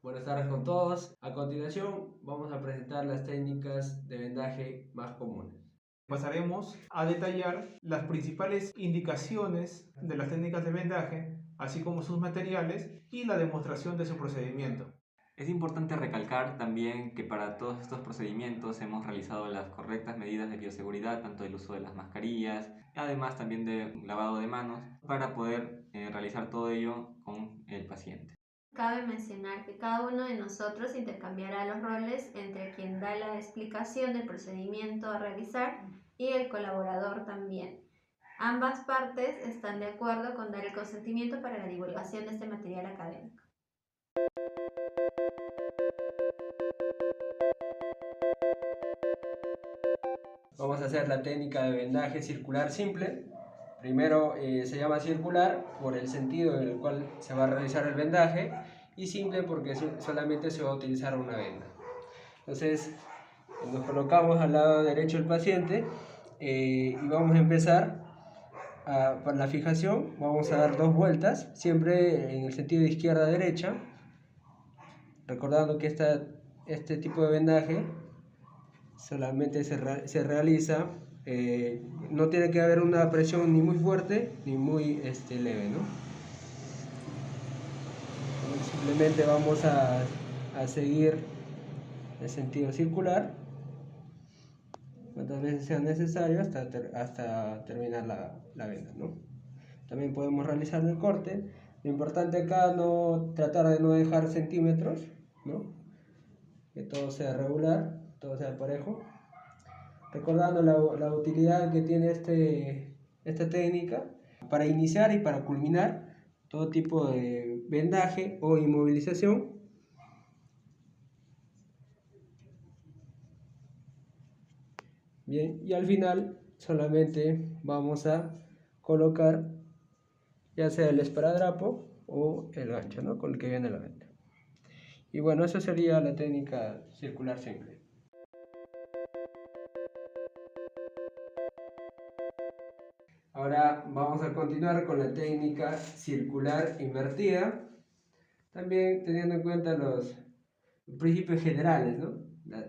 Buenas tardes con todos. A continuación vamos a presentar las técnicas de vendaje más comunes. Pasaremos a detallar las principales indicaciones de las técnicas de vendaje, así como sus materiales y la demostración de su procedimiento. Es importante recalcar también que para todos estos procedimientos hemos realizado las correctas medidas de bioseguridad, tanto del uso de las mascarillas, además también de lavado de manos, para poder realizar todo ello con el paciente. Cabe mencionar que cada uno de nosotros intercambiará los roles entre quien da la explicación del procedimiento a realizar y el colaborador también. Ambas partes están de acuerdo con dar el consentimiento para la divulgación de este material académico. Vamos a hacer la técnica de vendaje circular simple. Primero se llama circular por el sentido en el cual se va a realizar el vendaje y simple porque solamente se va a utilizar una venda. Entonces nos colocamos al lado derecho del paciente y vamos a empezar para la fijación. Vamos a dar 2 vueltas, siempre en el sentido de izquierda a derecha, recordando que este tipo de vendaje solamente se realiza, no tiene que haber una presión ni muy fuerte ni muy leve, ¿no? Simplemente vamos a seguir el sentido circular cuantas veces sea necesario hasta terminar la venda, ¿no? También podemos realizar el corte. Lo importante acá tratar de no dejar centímetros, ¿no? Que todo sea regular, todo sea parejo. Recordando la utilidad que tiene esta técnica para iniciar y para culminar todo tipo de vendaje o inmovilización. Bien, y al final solamente vamos a colocar ya sea el esparadrapo o el gancho, ¿no? Con el que viene la venda. Y bueno, esa sería la técnica circular simple. Ahora vamos a continuar con la técnica circular invertida, también teniendo en cuenta los principios generales, ¿no?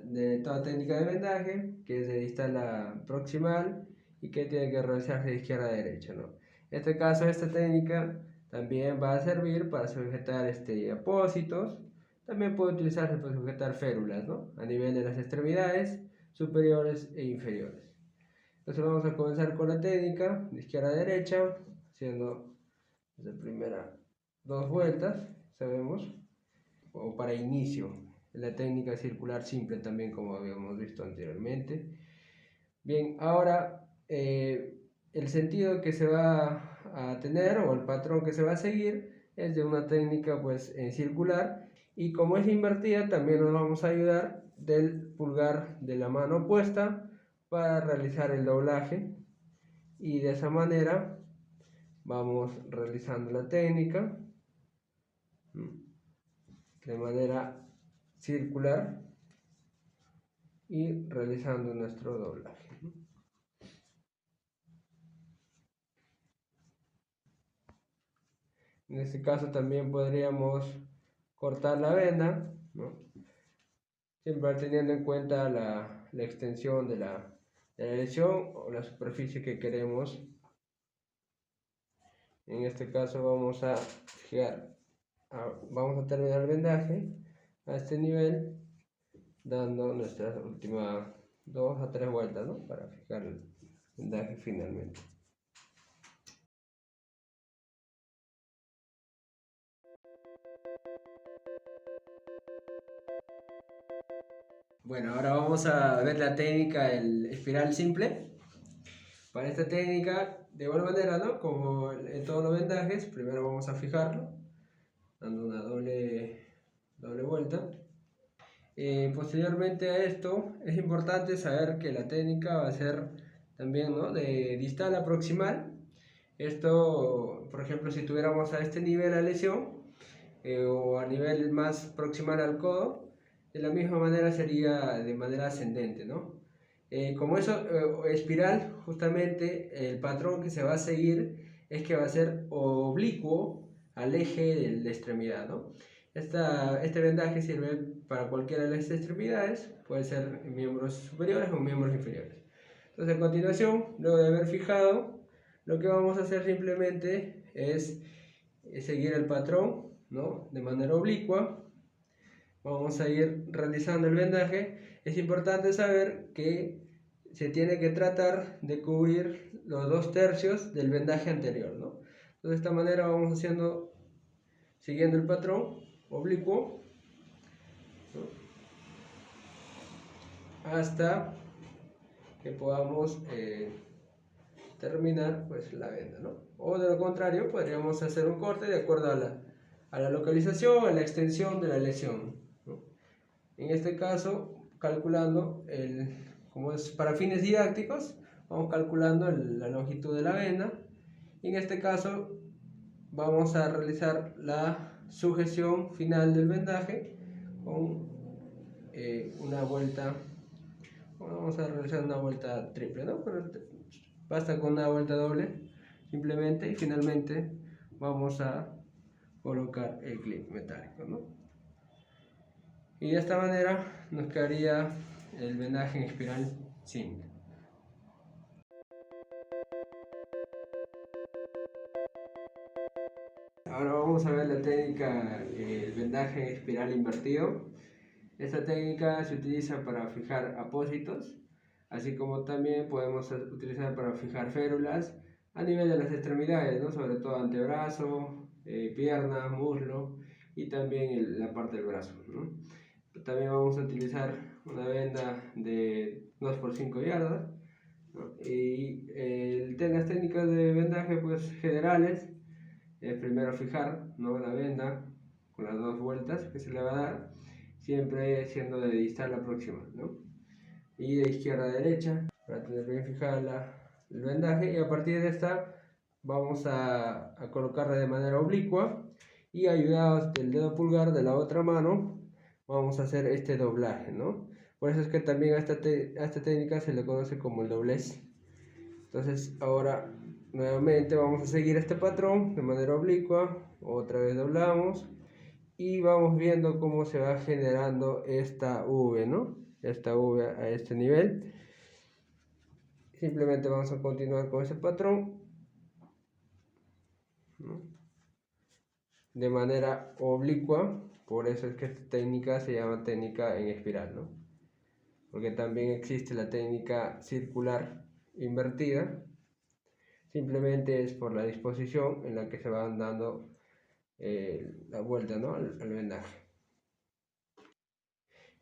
De toda técnica de vendaje, que es de distal a proximal y que tiene que realizarse de izquierda a derecha, ¿no? En este caso, esta técnica también va a servir para sujetar apósitos. También puede utilizarse para sujetar férulas, ¿no? A nivel de las extremidades superiores e inferiores. Entonces vamos a comenzar con la técnica de izquierda a derecha, haciendo desde primera 2 vueltas, sabemos, o para inicio, la técnica circular simple también, como habíamos visto anteriormente. Bien, ahora el sentido que se va a tener o el patrón que se va a seguir es de una técnica pues circular, y como es invertida también nos vamos a ayudar del pulgar de la mano opuesta para realizar el doblaje, y de esa manera vamos realizando la técnica de manera circular y realizando nuestro doblaje. En este caso también podríamos cortar la venda, ¿no? Siempre teniendo en cuenta la extensión de la lesión o la superficie que queremos. En este caso vamos a terminar el vendaje a este nivel, dando nuestras últimas 2 a 3 vueltas, ¿no? Para fijar el vendaje finalmente. Bueno, ahora vamos a ver la técnica del espiral simple. Para esta técnica, de igual manera, ¿no? Como en todos los vendajes, primero vamos a fijarlo, dando una doble vuelta. Posteriormente a esto, es importante saber que la técnica va a ser también, ¿no? De distal a proximal. Esto, por ejemplo, si tuviéramos a este nivel la lesión, o a nivel más proximal al codo, de la misma manera sería de manera ascendente, ¿no? Como eso, espiral, justamente el patrón que se va a seguir es que va a ser oblicuo al eje de la extremidad, ¿no? Este vendaje sirve para cualquiera de las extremidades, puede ser en miembros superiores o miembros inferiores. Entonces, a continuación, luego de haber fijado, lo que vamos a hacer simplemente es seguir el patrón, ¿no? De manera oblicua. Vamos a ir realizando el vendaje. Es importante saber que se tiene que tratar de cubrir los 2/3 del vendaje anterior, ¿no? Entonces, de esta manera vamos haciendo, siguiendo el patrón oblicuo, ¿no? Hasta que podamos terminar pues la venda, ¿no? O de lo contrario, podríamos hacer un corte de acuerdo a la localización, a la extensión de la lesión, ¿no? En este caso, calculando, como es para fines didácticos, vamos calculando la longitud de la venda. Y en este caso, vamos a realizar la sujeción final del vendaje con una vuelta. Vamos a realizar una vuelta triple, ¿no? Pero basta con una vuelta doble simplemente, y finalmente vamos a colocar el clip metálico, ¿no? Y de esta manera nos quedaría el vendaje en espiral simple. Ahora vamos a ver la técnica el vendaje en espiral invertido. Esta técnica se utiliza para fijar apósitos, así como también podemos utilizar para fijar férulas a nivel de las extremidades, ¿no? Sobre todo antebrazo, pierna, muslo y también la parte del brazo, ¿no? También vamos a utilizar una venda de 2 por 5 yardas, ¿no? Y las técnicas de vendaje pues generales es primero fijar, ¿no? La venda con las 2 vueltas que se le va a dar, siempre siendo de distal a próxima, ¿no? Y de izquierda a derecha para tener bien fijada el vendaje, y a partir de esta vamos a colocarla de manera oblicua, y ayudados del dedo pulgar de la otra mano vamos a hacer este doblaje, ¿no? Por eso es que también a esta técnica se le conoce como el doblez. Entonces ahora nuevamente vamos a seguir este patrón de manera oblicua, otra vez doblamos y vamos viendo cómo se va generando esta V, ¿no? Esta V a este nivel. Simplemente vamos a continuar con ese patrón, ¿no? De manera oblicua. Por eso es que esta técnica se llama técnica en espiral, ¿no? Porque también existe la técnica circular invertida. Simplemente es por la disposición en la que se van dando la vuelta, ¿no? al vendaje.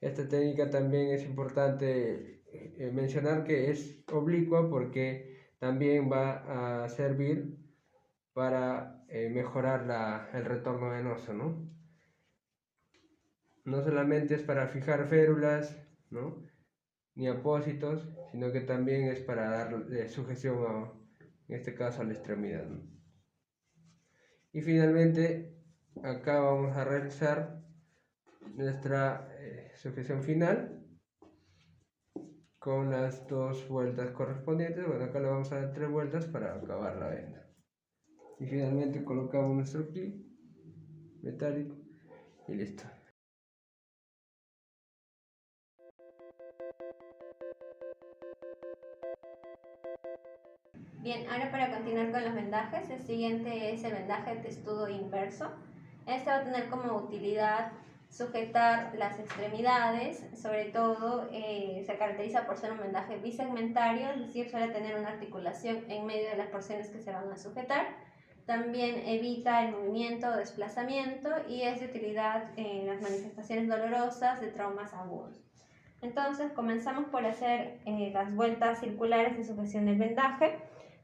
Esta técnica también es importante mencionar que es oblicua porque también va a servir para mejorar el retorno venoso, ¿no? No solamente es para fijar férulas, ¿no? Ni apósitos, sino que también es para dar sujeción, en este caso, a la extremidad, ¿no? Y finalmente, acá vamos a realizar nuestra sujeción final con las 2 vueltas correspondientes. Bueno, acá le vamos a dar 3 vueltas para acabar la venda. Y finalmente colocamos nuestro clip metálico y listo. Bien, ahora para continuar con los vendajes, el siguiente es el vendaje testudo inverso. Este va a tener como utilidad sujetar las extremidades, sobre todo se caracteriza por ser un vendaje bisegmentario, es decir, suele tener una articulación en medio de las porciones que se van a sujetar. También evita el movimiento o desplazamiento y es de utilidad en las manifestaciones dolorosas de traumas agudos. Entonces comenzamos por hacer las vueltas circulares de sujeción del vendaje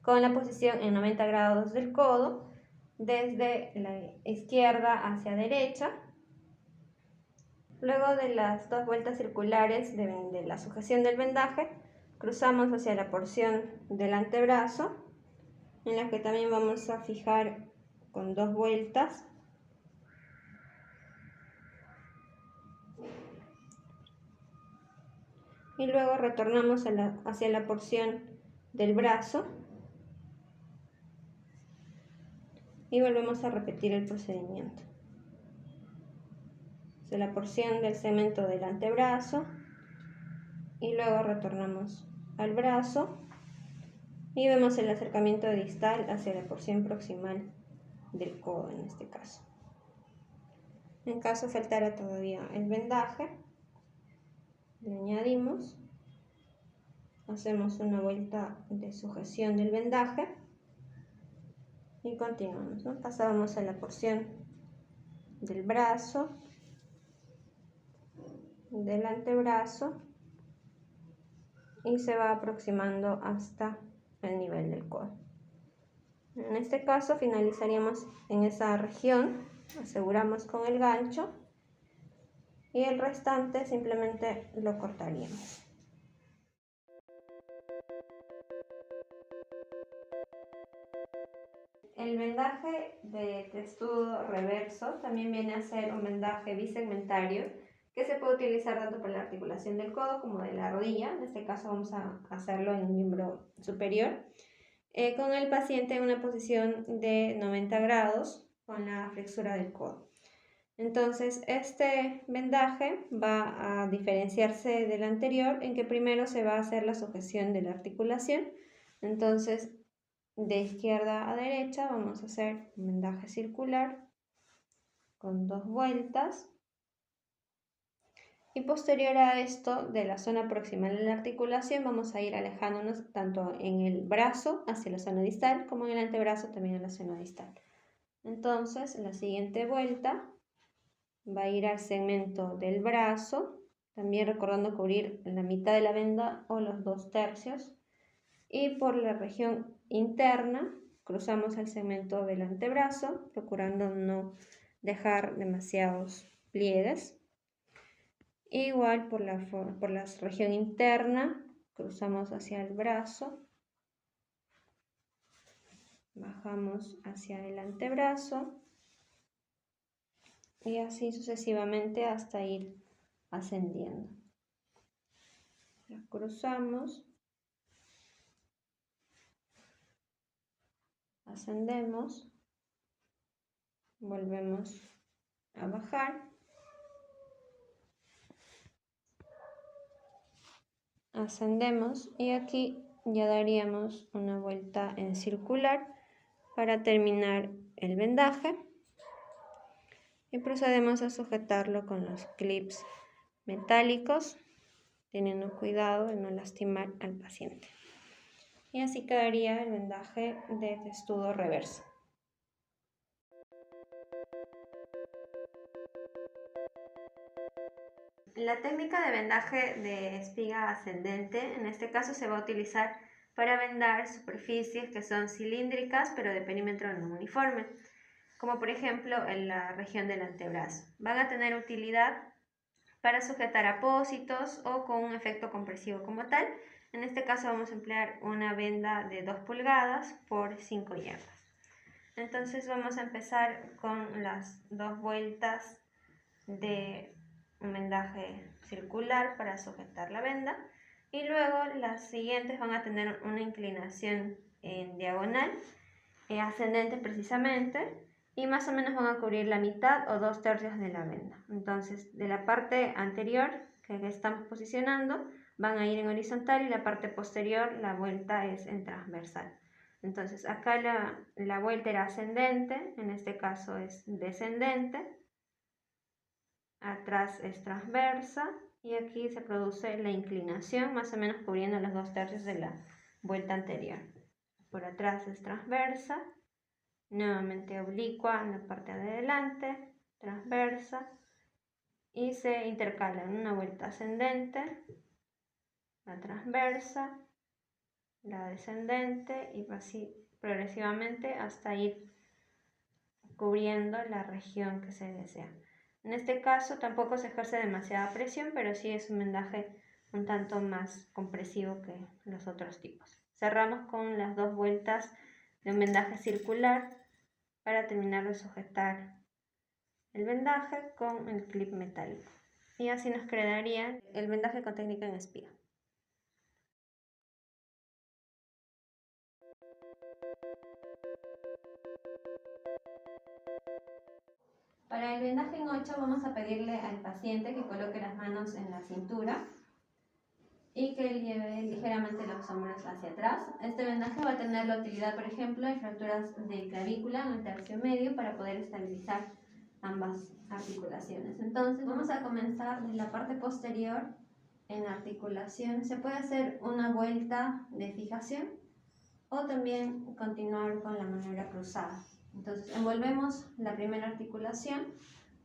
con la posición en 90 grados del codo, desde la izquierda hacia derecha. Luego de las 2 vueltas circulares de la sujeción del vendaje, cruzamos hacia la porción del antebrazo, en la que también vamos a fijar con 2 vueltas. Y luego retornamos hacia la porción del brazo y volvemos a repetir el procedimiento. de la porción del segmento del antebrazo y luego retornamos al brazo y vemos el acercamiento distal hacia la porción proximal del codo en este caso. En caso faltara todavía el vendaje, le añadimos, hacemos una vuelta de sujeción del vendaje y continuamos, ¿no? Pasamos a la porción del brazo, del antebrazo y se va aproximando hasta el nivel del codo. En este caso finalizaríamos en esa región, aseguramos con el gancho y el restante simplemente lo cortaríamos. El vendaje de testudo reverso también viene a ser un vendaje bisegmentario que se puede utilizar tanto para la articulación del codo como de la rodilla. En este caso vamos a hacerlo en el miembro superior, con el paciente en una posición de 90 grados con la flexura del codo. Entonces este vendaje va a diferenciarse del anterior en que primero se va a hacer la sujeción de la articulación. Entonces de izquierda a derecha vamos a hacer un vendaje circular con 2 vueltas y posterior a esto, de la zona proximal de la articulación, vamos a ir alejándonos tanto en el brazo hacia la zona distal como en el antebrazo también en la zona distal. Entonces la siguiente vuelta va a ir al segmento del brazo, también recordando cubrir la mitad de la venda o los 2/3, y por la región interna cruzamos el segmento del antebrazo, procurando no dejar demasiados pliegues. Igual por la región interna cruzamos hacia el brazo, bajamos hacia el antebrazo y así sucesivamente hasta ir ascendiendo. La cruzamos, ascendemos, volvemos a bajar, ascendemos y aquí ya daríamos una vuelta en circular para terminar el vendaje y procedemos a sujetarlo con los clips metálicos, teniendo cuidado de no lastimar al paciente. Y así quedaría el vendaje de testudo reverso. La técnica de vendaje de espiga ascendente, en este caso se va a utilizar para vendar superficies que son cilíndricas pero de perímetro no uniforme, como por ejemplo en la región del antebrazo. Van a tener utilidad para sujetar apósitos o con un efecto compresivo como tal. En este caso vamos a emplear una venda de 2 pulgadas por 5 yardas. Entonces vamos a empezar con las 2 vueltas de un vendaje circular para sujetar la venda y luego las siguientes van a tener una inclinación en diagonal, ascendente precisamente, y más o menos van a cubrir la mitad o 2/3 de la venda. Entonces de la parte anterior que estamos posicionando van a ir en horizontal y la parte posterior la vuelta es en transversal. Entonces acá la vuelta era ascendente, en este caso es descendente, atrás es transversa y aquí se produce la inclinación más o menos cubriendo los 2/3 de la vuelta anterior. Por atrás es transversa, nuevamente oblicua en la parte de adelante, transversa y se intercalan una vuelta ascendente, la transversa, la descendente y así progresivamente hasta ir cubriendo la región que se desea. En este caso tampoco se ejerce demasiada presión, pero sí es un vendaje un tanto más compresivo que los otros tipos. Cerramos con las 2 vueltas de un vendaje circular para terminar de sujetar el vendaje con el clip metálico. Y así nos quedaría el vendaje con técnica en espiga. Para el vendaje en 8 vamos a pedirle al paciente que coloque las manos en la cintura y que lleve ligeramente los hombros hacia atrás. Este vendaje va a tener la utilidad, por ejemplo, en fracturas de clavícula en el tercio medio para poder estabilizar ambas articulaciones. Entonces vamos a comenzar de la parte posterior en articulación. Se puede hacer una vuelta de fijación o también continuar con la maniobra cruzada. Entonces envolvemos la primera articulación.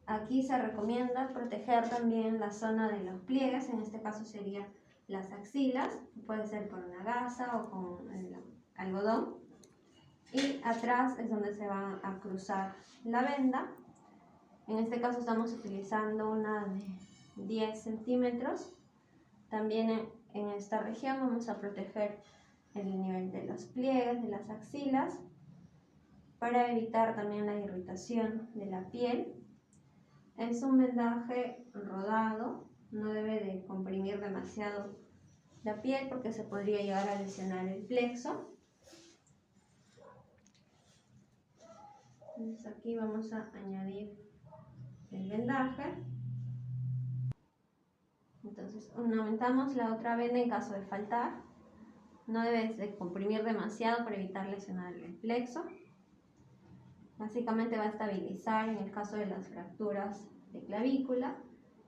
Aquí se recomienda proteger también la zona de los pliegues, en este caso sería las axilas, puede ser con una gasa o con el algodón. Y atrás es donde se va a cruzar la venda. En este caso estamos utilizando una de 10 centímetros. También en esta región vamos a proteger el nivel de los pliegues, de las axilas, para evitar también la irritación de la piel. Es un vendaje rodado, no debe de comprimir demasiado la piel porque se podría llegar a lesionar el plexo. Entonces aquí vamos a añadir el vendaje. Entonces aumentamos la otra venda en caso de faltar. No debes de comprimir demasiado para evitar lesionar el plexo. Básicamente va a estabilizar en el caso de las fracturas de clavícula.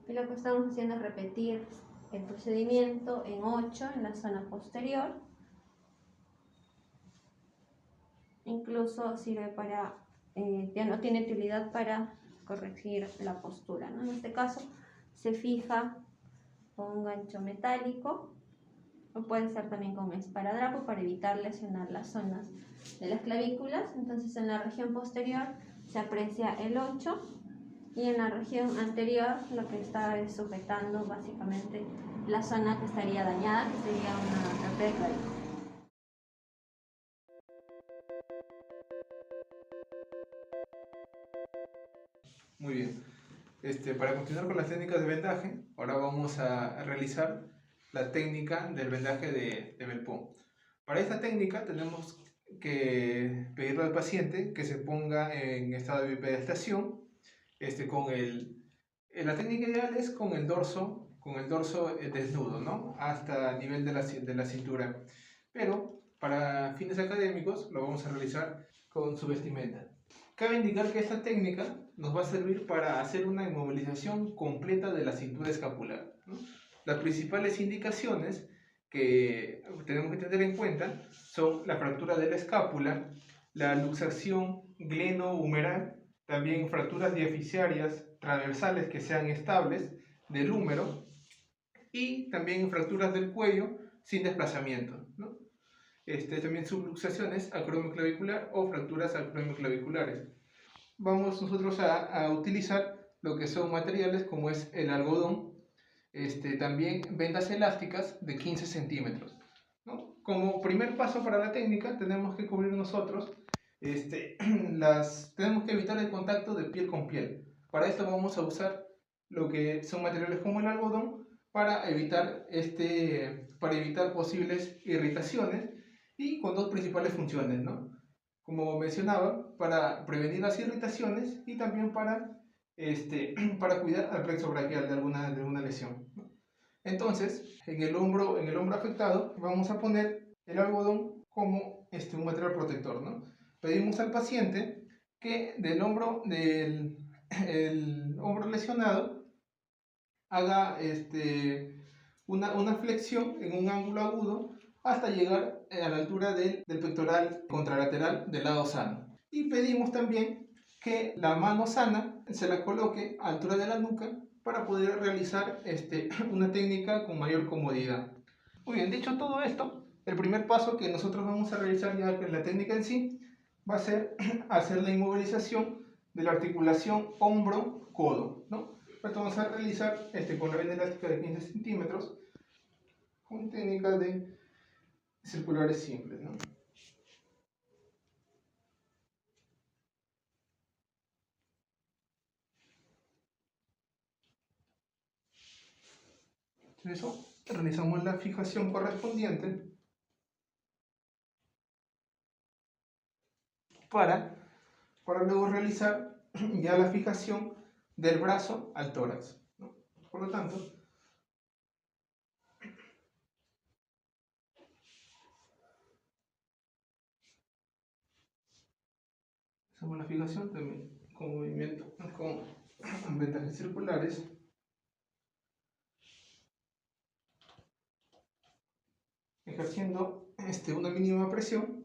Y lo que estamos haciendo es repetir el procedimiento en 8 en la zona posterior. Incluso sirve para, ya no tiene utilidad para corregir la postura, ¿no? En este caso se fija con un gancho metálico o puede ser también con esparadrapo para evitar lesionar las zonas de las clavículas. Entonces en la región posterior se aprecia el 8 y en la región anterior lo que está es sujetando básicamente la zona que estaría dañada, que sería una fractura de clavícula. Muy bien. Para continuar con las técnicas de vendaje, ahora vamos a realizar la técnica del vendaje de Belpont. Para esta técnica tenemos que pedirle al paciente que se ponga en estado de bipedestación. La técnica ideal es con el dorso desnudo, ¿no? Hasta el nivel de la cintura. Pero para fines académicos lo vamos a realizar con su vestimenta. Cabe indicar que esta técnica nos va a servir para hacer una inmovilización completa de la cintura escapular, ¿no? Las principales indicaciones que tenemos que tener en cuenta son la fractura de la escápula, la luxación glenohumeral, también fracturas diaficiarias transversales que sean estables del húmero y también fracturas del cuello sin desplazamiento, ¿no? También subluxaciones acromioclavicular o fracturas acromioclaviculares. Vamos nosotros a utilizar lo que son materiales como es el algodón, también vendas elásticas de 15 centímetros, ¿no? Como primer paso para la técnica tenemos que cubrir nosotros, tenemos que evitar el contacto de piel con piel. Para esto vamos a usar lo que son materiales como el algodón para evitar posibles irritaciones y con dos principales funciones, ¿no? Como mencionaba, para prevenir las irritaciones y también para cuidar al plexo braquial de alguna lesión, ¿no? Entonces, en el hombro afectado vamos a poner el algodón como un material protector, ¿no? Pedimos al paciente que del hombro lesionado haga una flexión en un ángulo agudo hasta llegar a la altura del pectoral contralateral del lado sano. Y pedimos también que la mano sana se la coloque a altura de la nuca para poder realizar una técnica con mayor comodidad. Muy bien, dicho todo esto, el primer paso que nosotros vamos a realizar ya en la técnica en sí va a ser hacer la inmovilización de la articulación hombro-codo, ¿no? Esto vamos a realizar con la venda elástica de 15 centímetros con técnica de circulares simples, ¿no? Eso, realizamos la fijación correspondiente para luego realizar ya la fijación del brazo al tórax, ¿no? Por lo tanto, hacemos la fijación también con movimiento, con vendajes circulares. Ejerciendo una mínima presión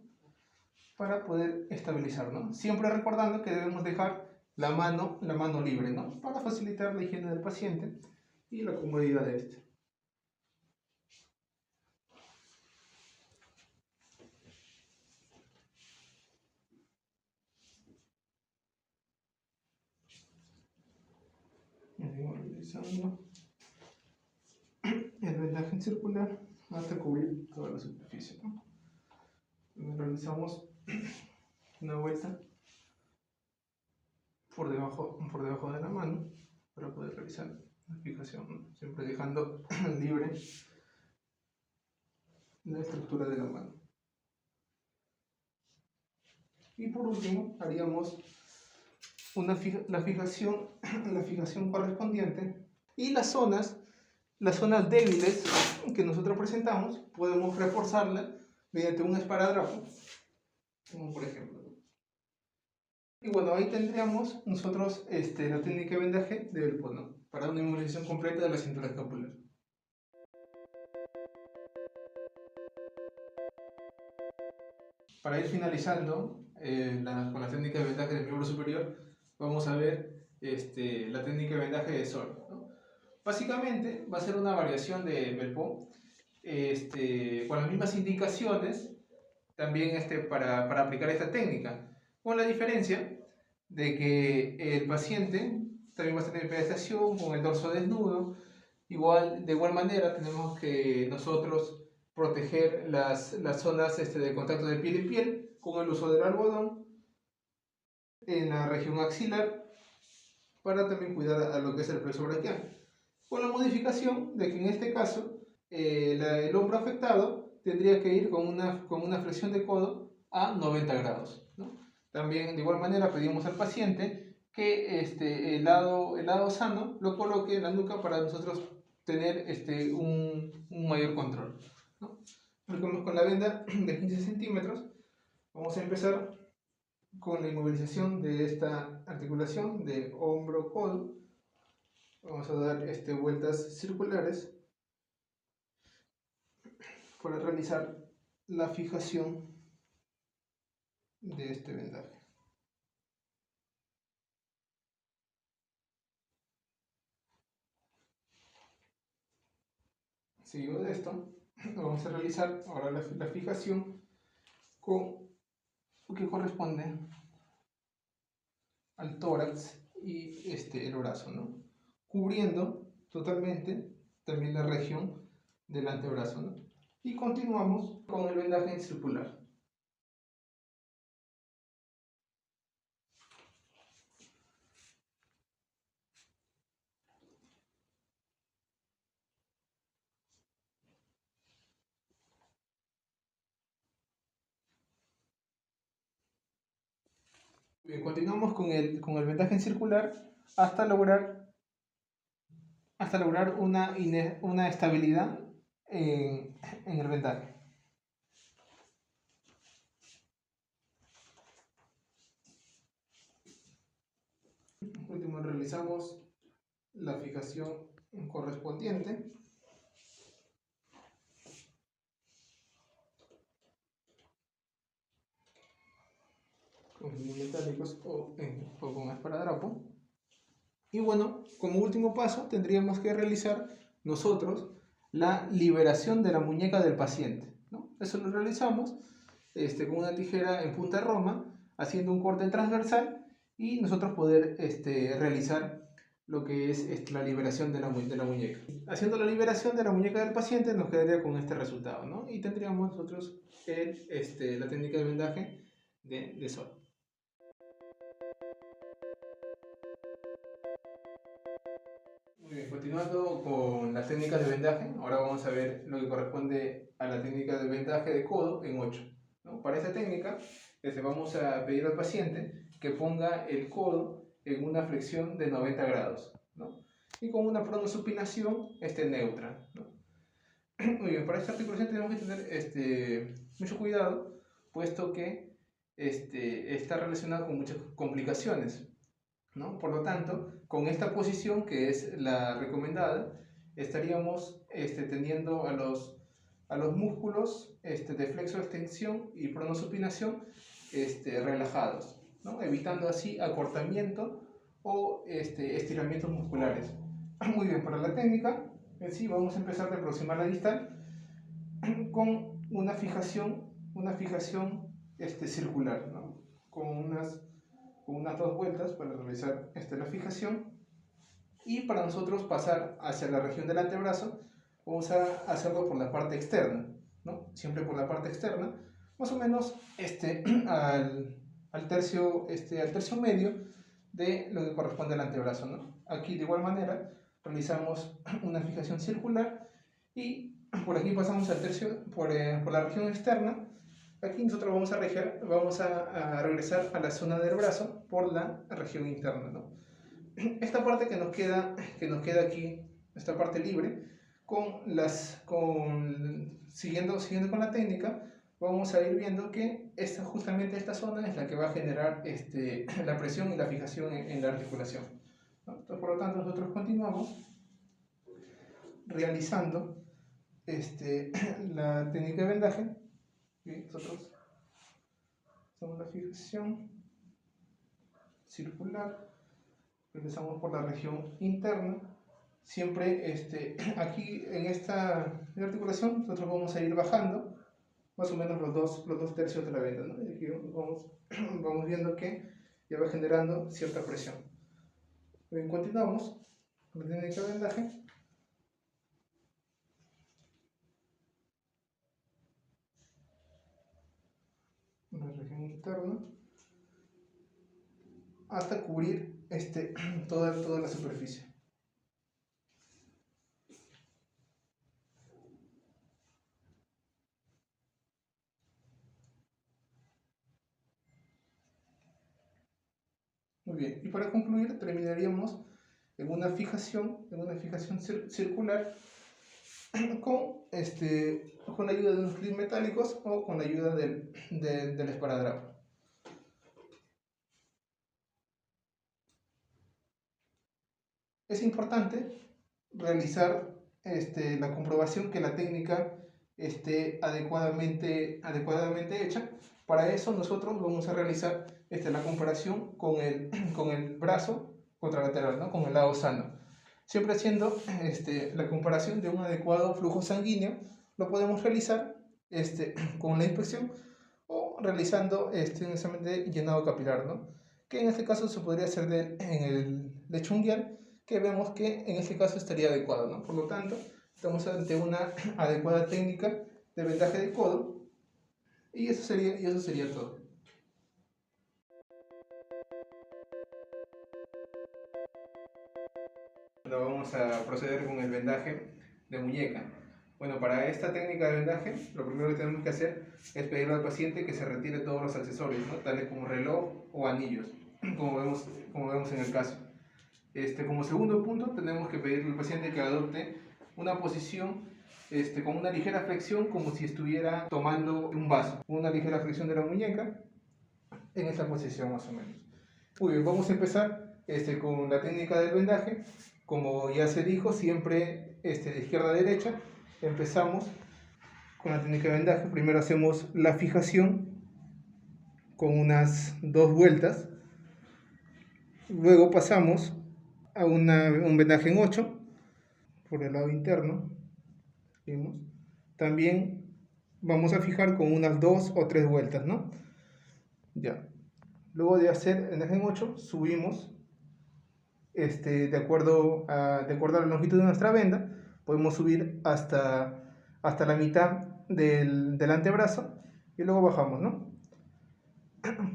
para poder estabilizar, ¿no? Siempre recordando que debemos dejar la mano libre, ¿no? Para facilitar la higiene del paciente y la comodidad de este. Realizando el vendaje circular hasta cubrir toda la superficie, ¿no? Realizamos una vuelta por debajo de la mano para poder realizar la fijación, ¿no? Siempre dejando libre la estructura de la mano. Y por último haríamos la fijación correspondiente, y las zonas débiles que nosotros presentamos podemos reforzarlas mediante un esparadrapo, como por ejemplo. Y bueno, ahí tendríamos nosotros la técnica de vendaje de Belpo, ¿no? Para una inmovilización completa de la cintura escapular. Para ir finalizando con la técnica de vendaje del miembro superior, vamos a ver la técnica de vendaje de Sol, ¿no? Básicamente va a ser una variación de Belpo, con las mismas indicaciones también para aplicar esta técnica, con la diferencia de que el paciente también va a tener penetración con el dorso desnudo. De igual manera tenemos que nosotros proteger las zonas de contacto de piel y piel con el uso del algodón en la región axilar, para también cuidar a lo que es el plexo braquial, con la modificación de que en este caso el hombro afectado tendría que ir con una flexión de codo a 90 grados, ¿no? También de igual manera pedimos al paciente que el lado sano lo coloque en la nuca para nosotros tener un mayor control, ¿no? Con la venda de 15 centímetros vamos a empezar con la inmovilización de esta articulación de hombro-codo. Vamos a dar vueltas circulares para realizar la fijación de este vendaje. Seguido de esto, vamos a realizar ahora la fijación con lo que corresponde al tórax y el brazo, ¿no? Cubriendo totalmente también la región del antebrazo, ¿no? Y continuamos con el vendaje circular. Bien, continuamos con el vendaje circular hasta lograr una estabilidad en el vendaje. Por último, realizamos la fijación correspondiente. Con fines metálicos o con esparadrapo. Y bueno, como último paso tendríamos que realizar nosotros la liberación de la muñeca del paciente, ¿no? Eso lo realizamos con una tijera en punta de roma, haciendo un corte transversal, y nosotros poder realizar lo que es la liberación de la muñeca. Haciendo la liberación de la muñeca del paciente nos quedaría con este resultado, ¿no? Y tendríamos nosotros la técnica de vendaje de Sol. Muy bien, continuando con las técnicas de vendaje, ahora vamos a ver lo que corresponde a la técnica de vendaje de codo en 8, ¿no? Para esta técnica vamos a pedir al paciente que ponga el codo en una flexión de 90 grados, ¿no? Y con una pronosupinación neutra, ¿no? Muy bien, para esta articulación tenemos que tener mucho cuidado, puesto que está relacionado con muchas complicaciones, ¿no? Por lo tanto, con esta posición, que es la recomendada, estaríamos teniendo a los músculos de flexo-extensión y pronosupinación relajados, ¿no? Evitando así acortamiento o estiramientos musculares. Muy bien, para la técnica en sí vamos a empezar de proximal a distal con una fijación circular, ¿no? Con unas 2 vueltas para realizar la fijación, y para nosotros pasar hacia la región del antebrazo vamos a hacerlo por la parte externa, ¿no? Siempre por la parte externa, más o menos al tercio medio de lo que corresponde al antebrazo, ¿no? Aquí de igual manera realizamos una fijación circular y por aquí pasamos al tercio por la región externa. Aquí nosotros vamos a regresar a la zona del brazo por la región interna, ¿no? Esta parte que nos queda aquí, esta parte libre, siguiendo con la técnica, vamos a ir viendo que justamente esta zona es la que va a generar la presión y la fijación en la articulación, ¿no? Entonces, por lo tanto, nosotros continuamos realizando la técnica de vendaje. Bien, nosotros hacemos la fijación circular, empezamos por la región interna. Siempre aquí en esta articulación nosotros vamos a ir bajando más o menos los dos tercios de la venda, ¿no? Y aquí vamos viendo que ya va generando cierta presión. Bien, continuamos con la técnica de vendaje. La región interna hasta cubrir toda la superficie. Muy bien, y para concluir terminaríamos en una fijación circular con la ayuda de unos clips metálicos o con la ayuda del esparadrapo. Es importante realizar la comprobación que la técnica esté adecuadamente hecha. Para eso nosotros vamos a realizar la comparación con el brazo contralateral, ¿no? Con el lado sano. Siempre haciendo la comparación de un adecuado flujo sanguíneo. Lo podemos realizar con la inspección o realizando un examen de llenado capilar, ¿no? Que en este caso se podría hacer en el lecho unguial, que vemos que en este caso estaría adecuado, ¿no? Por lo tanto, estamos ante una adecuada técnica de vendaje de codo, y eso sería todo. Ahora vamos a proceder con el vendaje de muñeca. Bueno, para esta técnica de vendaje, lo primero que tenemos que hacer es pedirle al paciente que se retire todos los accesorios, ¿no? Tales como reloj o anillos, como vemos en el caso. Como segundo punto, tenemos que pedirle al paciente que adopte una posición con una ligera flexión, como si estuviera tomando un vaso. Una ligera flexión de la muñeca en esta posición más o menos. Muy bien, vamos a empezar con la técnica del vendaje. Como ya se dijo, siempre de izquierda a derecha. Empezamos con la técnica de vendaje. Primero hacemos la fijación con unas 2 vueltas. Luego pasamos a un vendaje en 8 por el lado interno. ¿Vimos? También vamos a fijar con unas 2 o 3 vueltas, ¿no? Ya. Luego de hacer el vendaje en 8, subimos de acuerdo a la longitud de nuestra venda. Podemos subir hasta la mitad del antebrazo y luego bajamos, ¿no?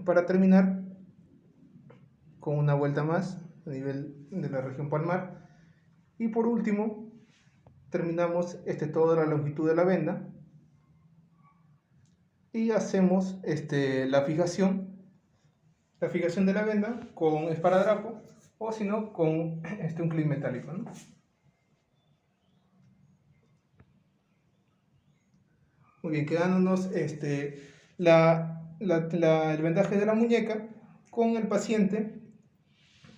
Para terminar con una vuelta más a nivel de la región palmar, y por último terminamos toda la longitud de la venda y hacemos la fijación la fijación de la venda con esparadrapo o si no con un clip metálico, ¿no? Muy bien, quedándonos el vendaje de la muñeca con el paciente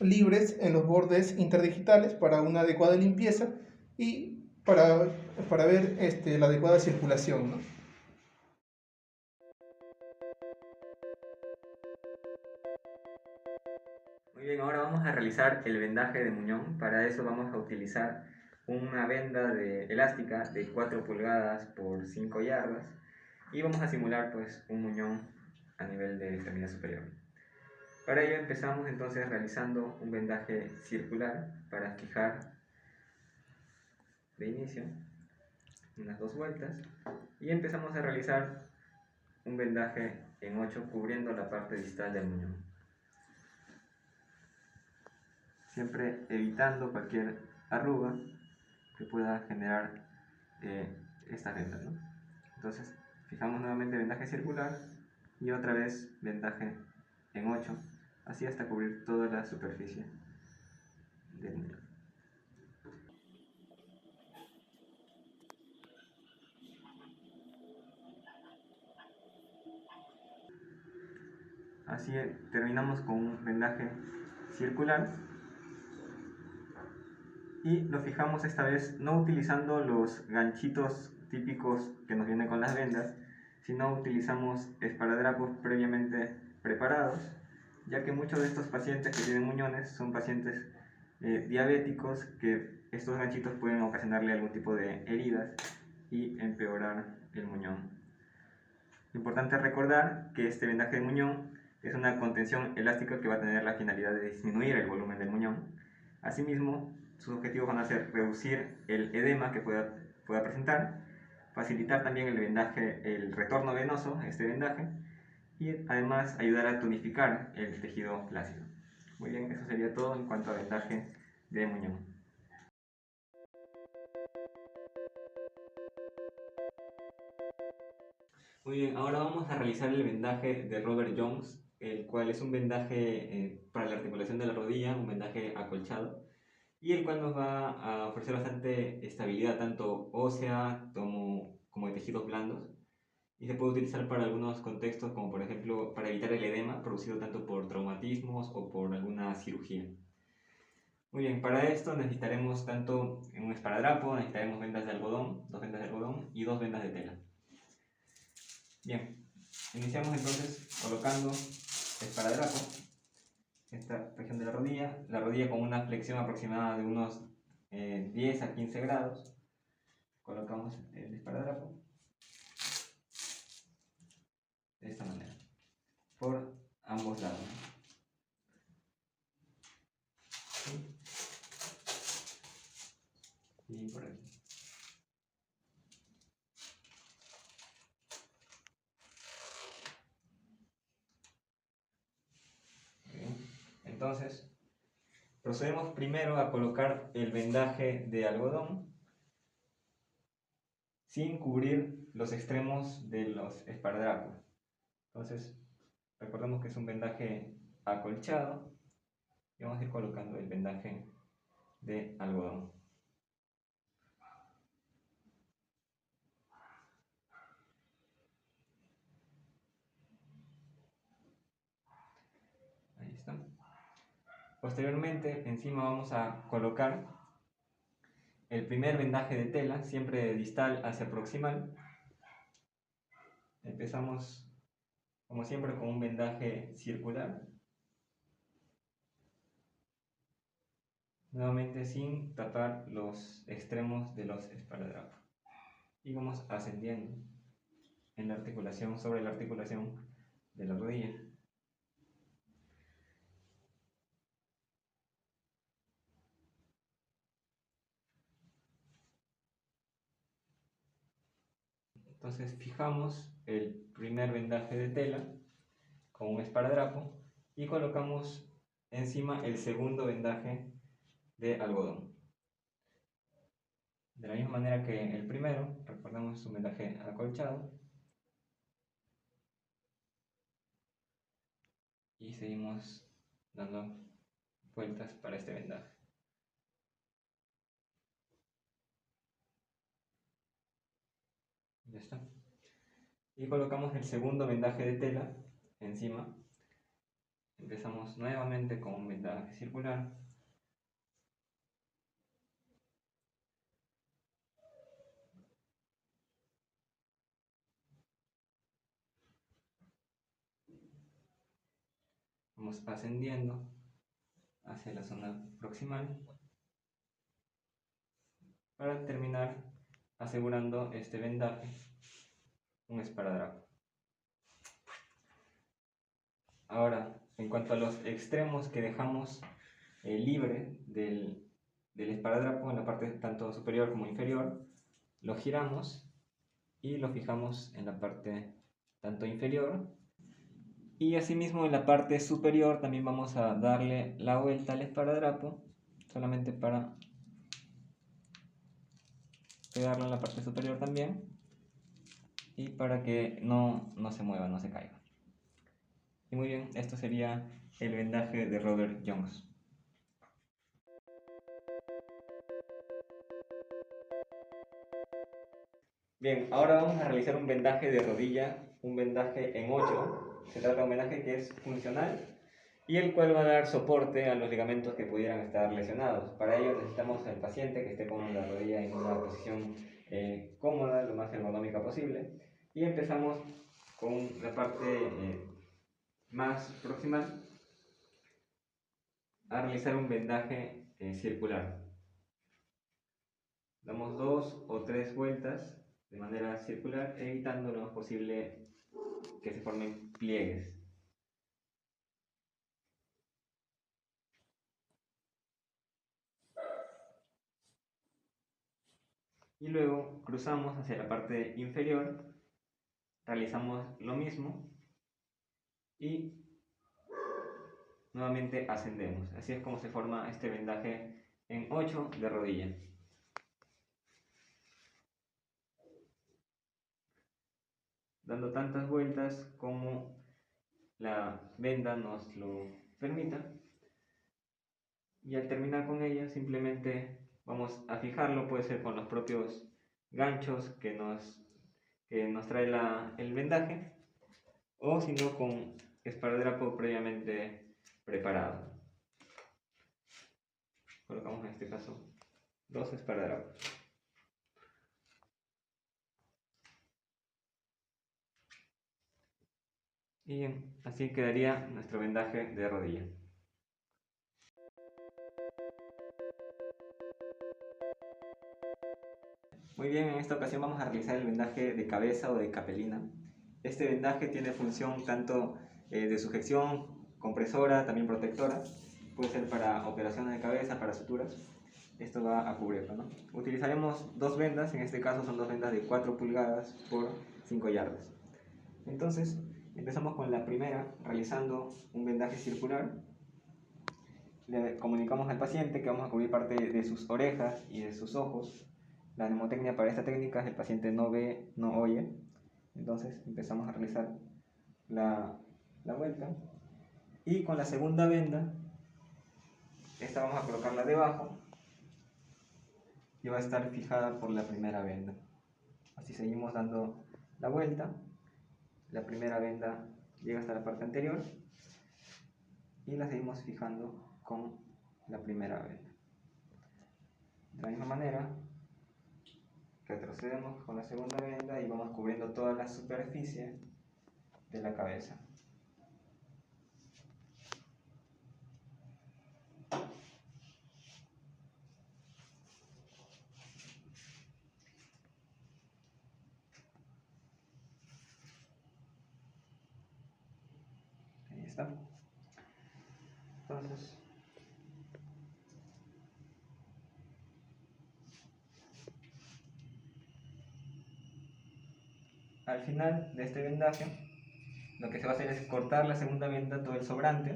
libres en los bordes interdigitales para una adecuada limpieza y para ver la adecuada circulación, ¿no? Muy bien, ahora vamos a realizar el vendaje de muñón. Para eso vamos a utilizar una venda elástica de 4 pulgadas por 5 yardas y vamos a simular pues un muñón a nivel de extremidad superior. Para ello empezamos entonces realizando un vendaje circular para fijar de inicio unas 2 vueltas y empezamos a realizar un vendaje en 8 cubriendo la parte distal del muñón, siempre evitando cualquier arruga que pueda generar esta venda, ¿no? Entonces fijamos nuevamente vendaje circular y otra vez vendaje en 8, así hasta cubrir toda la superficie del muñón. Así terminamos con un vendaje circular y lo fijamos esta vez no utilizando los ganchitos típicos que nos vienen con las vendas, sino utilizamos esparadrapos previamente preparados, ya que muchos de estos pacientes que tienen muñones son pacientes diabéticos que estos ganchitos pueden ocasionarle algún tipo de heridas y empeorar el muñón. Importante recordar que este vendaje de muñón es una contención elástica que va a tener la finalidad de disminuir el volumen del muñón. Asimismo, sus objetivos van a ser reducir el edema que pueda presentar, facilitar también el retorno venoso a este vendaje y además ayudar a tonificar el tejido flácido. Muy bien, eso sería todo en cuanto a vendaje de muñón. Muy bien, ahora vamos a realizar el vendaje de Robert Jones, el cual es un vendaje para la articulación de la rodilla, un vendaje acolchado, y el cual nos va a ofrecer bastante estabilidad, tanto ósea como de tejidos blandos, y se puede utilizar para algunos contextos, como por ejemplo para evitar el edema producido tanto por traumatismos o por alguna cirugía. Muy bien, para esto necesitaremos tanto un esparadrapo, necesitaremos vendas de algodón, 2 vendas de algodón y 2 vendas de tela. Bien, iniciamos entonces colocando esparadrapo, esta región de la rodilla con una flexión aproximada de unos 10 a 15 grados. Colocamos el esparadrapo de esta manera, por ambos lados. Y por aquí. Entonces, procedemos primero a colocar el vendaje de algodón sin cubrir los extremos de los esparadrapos. Entonces, recordemos que es un vendaje acolchado y vamos a ir colocando el vendaje de algodón. Ahí está. Posteriormente, encima vamos a colocar el primer vendaje de tela, siempre de distal hacia proximal. Empezamos, como siempre, con un vendaje circular. Nuevamente sin tapar los extremos de los esparadrapos. Y vamos ascendiendo en la articulación, sobre la articulación de la rodilla. Entonces fijamos el primer vendaje de tela con un esparadrapo y colocamos encima el segundo vendaje de algodón. De la misma manera que el primero, recordemos un vendaje acolchado. y seguimos dando vueltas para este vendaje. Ya está. Y colocamos el segundo vendaje de tela encima. Empezamos nuevamente con un vendaje circular. Vamos ascendiendo hacia la zona proximal para terminar asegurando este vendaje, un esparadrapo. Ahora, en cuanto a los extremos que dejamos libre del esparadrapo en la parte tanto superior como inferior, lo giramos y lo fijamos en la parte tanto inferior, y asimismo en la parte superior también vamos a darle la vuelta al esparadrapo solamente para pegarlo en la parte superior también y para que no se mueva, no se caiga. Y muy bien, esto sería el vendaje de Robert Jones. Bien, ahora vamos a realizar un vendaje de rodilla, un vendaje en 8. Se trata de un vendaje que es funcional y el cual va a dar soporte a los ligamentos que pudieran estar lesionados. Para ello necesitamos al paciente que esté con la rodilla en una posición cómoda, lo más ergonómica posible. Y empezamos con la parte más proximal a realizar un vendaje circular. Damos 2 o 3 vueltas de manera circular, evitando lo más posible que se formen pliegues. Y luego cruzamos hacia la parte inferior, realizamos lo mismo y nuevamente ascendemos. Así es como se forma este vendaje en 8 de rodilla. Dando tantas vueltas como la venda nos lo permita. Y al terminar con ella simplemente vamos a fijarlo, puede ser con los propios ganchos que nos trae el vendaje, o si no con esparadrapo previamente preparado. Colocamos en este caso 2 esparadrapos. Y bien, así quedaría nuestro vendaje de rodilla. Muy bien, en esta ocasión vamos a realizar el vendaje de cabeza o de capelina. Este vendaje tiene función tanto de sujeción, compresora, también protectora. Puede ser para operaciones de cabeza, para suturas. Esto va a cubrirlo, ¿no? Utilizaremos 2 vendas, en este caso son 2 vendas de 4 pulgadas por 5 yardas. Entonces, empezamos con la primera, realizando un vendaje circular. Le comunicamos al paciente que vamos a cubrir parte de sus orejas y de sus ojos. La mnemotecnia para esta técnica es el paciente no ve, no oye. Entonces empezamos a realizar la vuelta. Y con la segunda venda, esta vamos a colocarla debajo y va a estar fijada por la primera venda. Así seguimos dando la vuelta. La primera venda llega hasta la parte anterior y la seguimos fijando con la primera venda. De la misma manera, retrocedemos con la segunda venda y vamos cubriendo toda la superficie de la cabeza. Ahí está. Entonces, al final de este vendaje, lo que se va a hacer es cortar la segunda venda, todo el sobrante,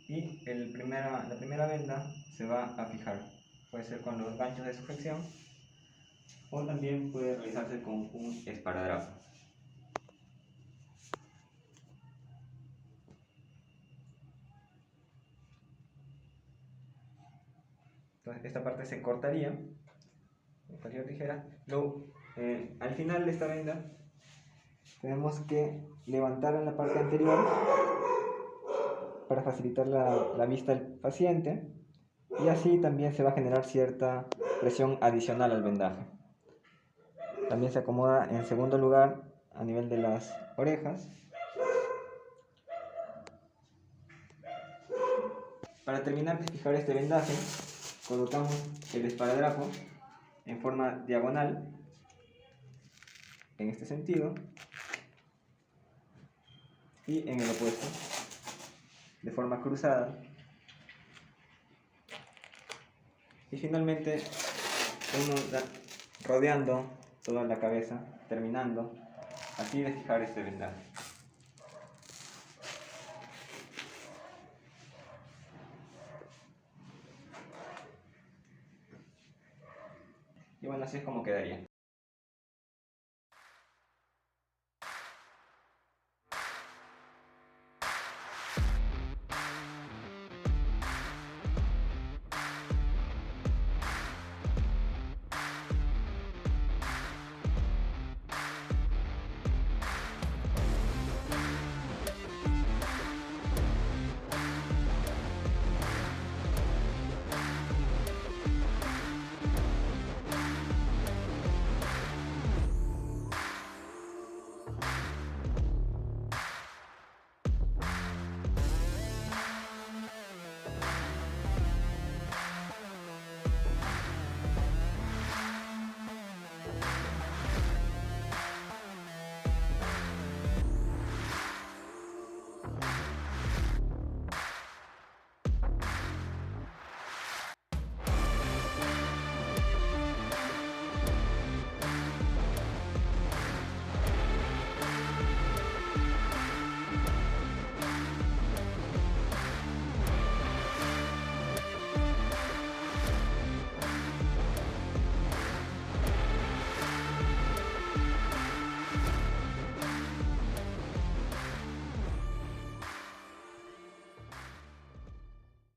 y la primera venda se va a fijar. Puede ser con los ganchos de sujeción o también puede realizarse con un esparadrapo. Entonces esta parte se cortaría con cualquier tijera. Luego, al final de esta venda tenemos que levantar en la parte anterior para facilitar la vista del paciente, y así también se va a generar cierta presión adicional al vendaje. También se acomoda en segundo lugar a nivel de las orejas. Para terminar de fijar este vendaje, colocamos el esparadrapo en forma diagonal, en este sentido, y en el opuesto, de forma cruzada. Y finalmente, uno rodeando toda la cabeza, terminando así de fijar este vendaje. Y bueno, así es como quedaría.